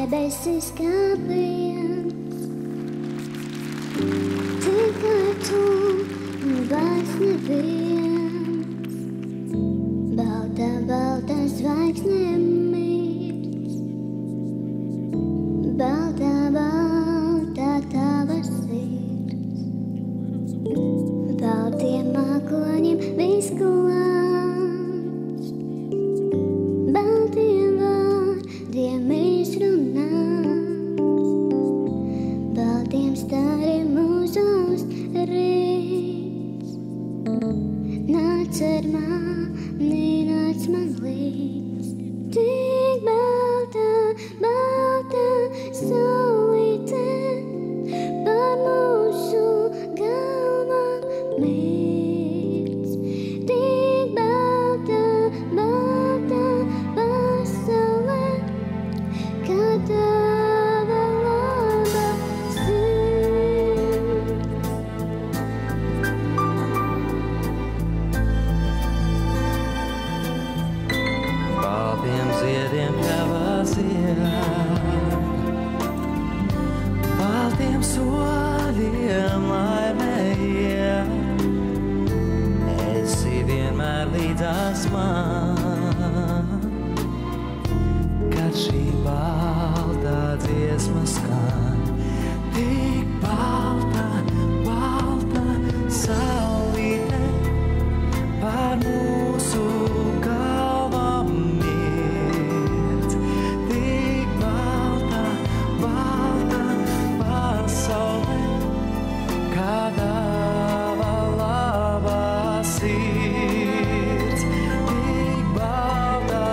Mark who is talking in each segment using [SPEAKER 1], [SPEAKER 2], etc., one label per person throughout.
[SPEAKER 1] debesis kā viens. Tikai tu un vairs neviens. Balta, balta zvaigzne mirst. Balta, balta tava sirds. Baltiem mākoņiem viss klāsts. Baltiem vārdiem izrunā. Baltiem stariem mūžos rīts. Nāc ar mani, nāc man līdz. Tik balta, balta saulīte par mūsu galvām mirts. Tik balta, balta pasaule, kā tava laba sirds.
[SPEAKER 2] Baltiem ziediem tavā ziņā, baltiem soļiem laimējie, esi vienmēr līdzās man. Kad šī baltā dziesma skan, tik balta, balta saulīte par mūsu galvām mirst. Tik balta, balta pasaule, kā tava labā sirds. Tik balta,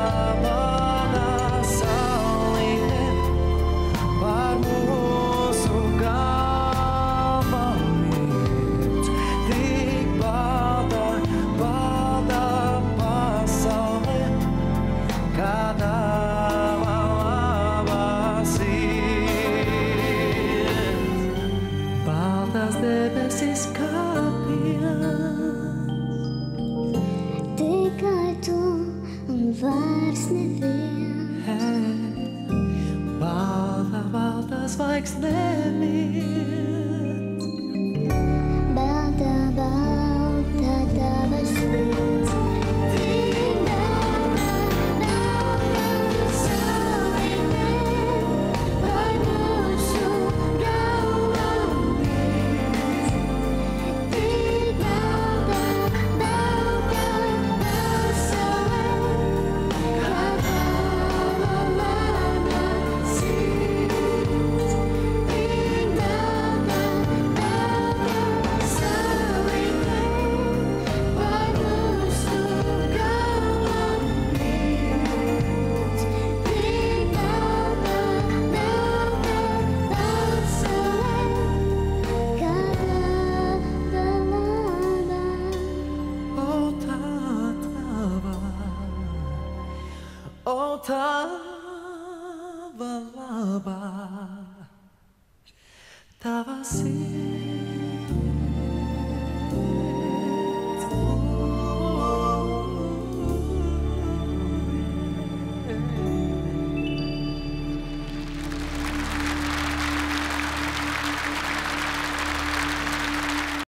[SPEAKER 2] balta saulīte par mūsu galvām mirst. Tik balta, balta pasaule, kā tava labā sirds. Baltās debesis kā viens.
[SPEAKER 1] Tikai tu un vairs neviens.
[SPEAKER 2] Balta, balta zvaigzne mirst.
[SPEAKER 1] Balta, balta tava sirds. Tik balta, balta saulīte par mūsu galvām mirst. Tik balta, balta pasaule, kā tava labā sirds. Tik balta, balta saulīte par mūsu galvām mirst. Tik balta, balta pasaule, kā tava labā.
[SPEAKER 2] O tava, o tava labā, tava sirds.